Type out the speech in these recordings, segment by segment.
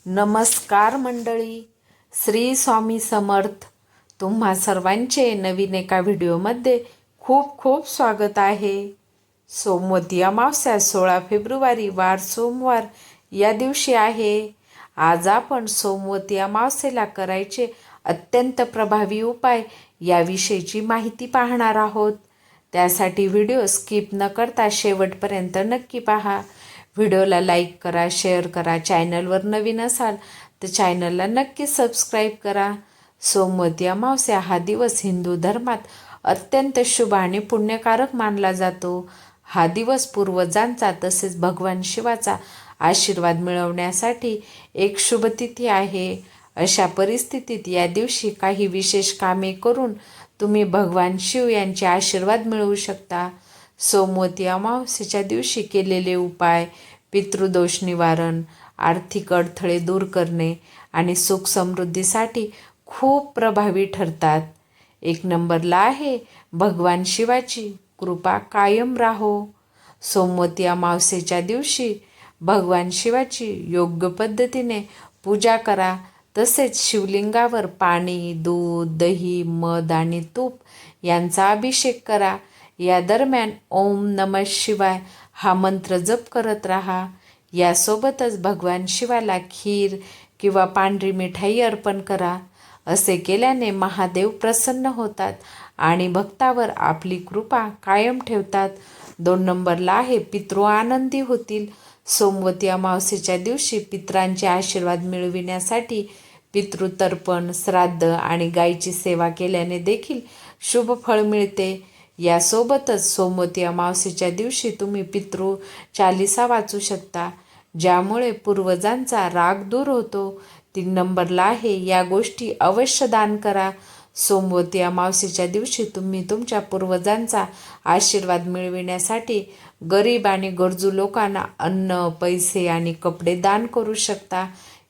नमस्कार मंडळी, श्री स्वामी समर्थ. तुम्हा सर्वांचे नवीन एका व्हिडिओमध्ये खूप खूप स्वागत आहे. सोमवती अमावस्या 16 फेब्रुवारी वार सोमवार या दिवशी आहे. आज आपण सोमवती अमावस्येला करायचे अत्यंत प्रभावी उपाय याविषयीची माहिती पाहणार आहोत. त्यासाठी व्हिडिओ स्किप न करता शेवटपर्यंत नक्की पहा. व्हिडिओला लाईक करा, शेअर करा. चॅनलवर नवीन असाल तर चॅनलला नक्की सबस्क्राईब करा. सोमवती अमावस्या हा दिवस हिंदू धर्मात अत्यंत शुभ आणि पुण्यकारक मानला जातो. हा दिवस पूर्वजांचा तसेच भगवान शिवाचा आशीर्वाद मिळवण्यासाठी एक शुभ तिथी आहे. अशा परिस्थितीत या दिवशी काही विशेष कामे करून तुम्ही भगवान शिव यांचे आशीर्वाद मिळवू शकता. सोमवती अमावस्येच्या दिवशी केलेले उपाय पितृदोष निवारण, आर्थिक अडथळे दूर करणे आणि सुख समृद्धीसाठी खूप प्रभावी ठरतात. 1 नंबरला आहे भगवान शिवाची कृपा कायम राहो. सोमवती अमावस्येच्या दिवशी भगवान शिवाची योग्य पद्धतीने पूजा करा. तसेच शिवलिंगावर पाणी, दूध, दही, मध आणि तूप यांचा अभिषेक करा. या दरम्यान ओम नमः शिवाय हा मंत्र जप करत राहा. यासोबतच भगवान शिवाला खीर किंवा पांढरी मिठाई अर्पण करा. असे केल्याने महादेव प्रसन्न होतात आणि भक्तावर आपली कृपा कायम ठेवतात. 2 नंबरला आहे पितृ आनंदी होतील. सोमवती अमावस्येच्या दिवशी पितरांचे आशीर्वाद मिळविण्यासाठी पितृतर्पण, श्राद्ध आणि गायीची सेवा केल्याने देखील शुभ फळ मिळते. यासोबतच सोमवती अमावस्येच्या दिवशी तुम्ही पितृ चालिसा वाचू शकता, ज्यामुळे पूर्वजांचा राग दूर होतो. 3 नंबरला आहे या गोष्टी अवश्य दान करा. सोमवती अमावस्येच्या दिवशी तुम्ही तुमच्या पूर्वजांचा आशीर्वाद मिळविण्यासाठी गरीब आणि गरजू लोकांना अन्न, पैसे आणि कपडे दान करू शकता.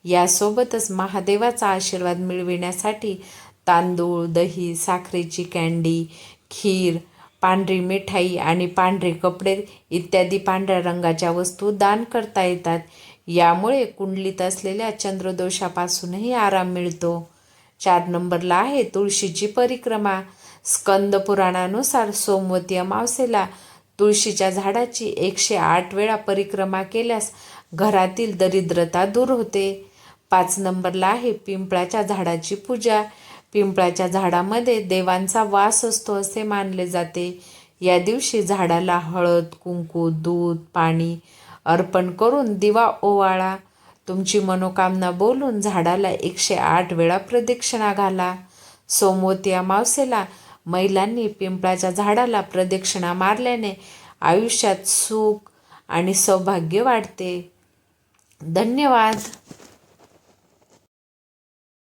यासोबतच महादेवाचा आशीर्वाद मिळविण्यासाठी तांदूळ, दही, साखरेची कँडी, खीर, पांढरी मिठाई आणि पांढरे कपडे इत्यादी पांढऱ्या रंगाच्या वस्तू दान करता येतात. यामुळे कुंडलीत असलेल्या चंद्रदोषापासूनही आराम मिळतो. 4 नंबरला आहे तुळशीची परिक्रमा. स्कंद पुराणानुसार सोमवती अमावस्येला तुळशीच्या झाडाची 108 वेळा परिक्रमा केल्यास घरातील दरिद्रता दूर होते. 5 नंबरला आहे पिंपळाच्या झाडाची पूजा. पिंपळाच्या झाडामध्ये देवांचा वास असतो असे मानले जाते. या दिवशी झाडाला हळद, कुंकू, दूध, पाणी अर्पण करून दिवा ओवाळा. तुमची मनोकामना बोलून झाडाला 108 वेळा प्रदक्षिणा घाला. सोमवती अमावस्येला महिलांनी पिंपळाच्या झाडाला प्रदक्षिणा मारल्याने आयुष्यात सुख आणि सौभाग्य वाढते. धन्यवाद.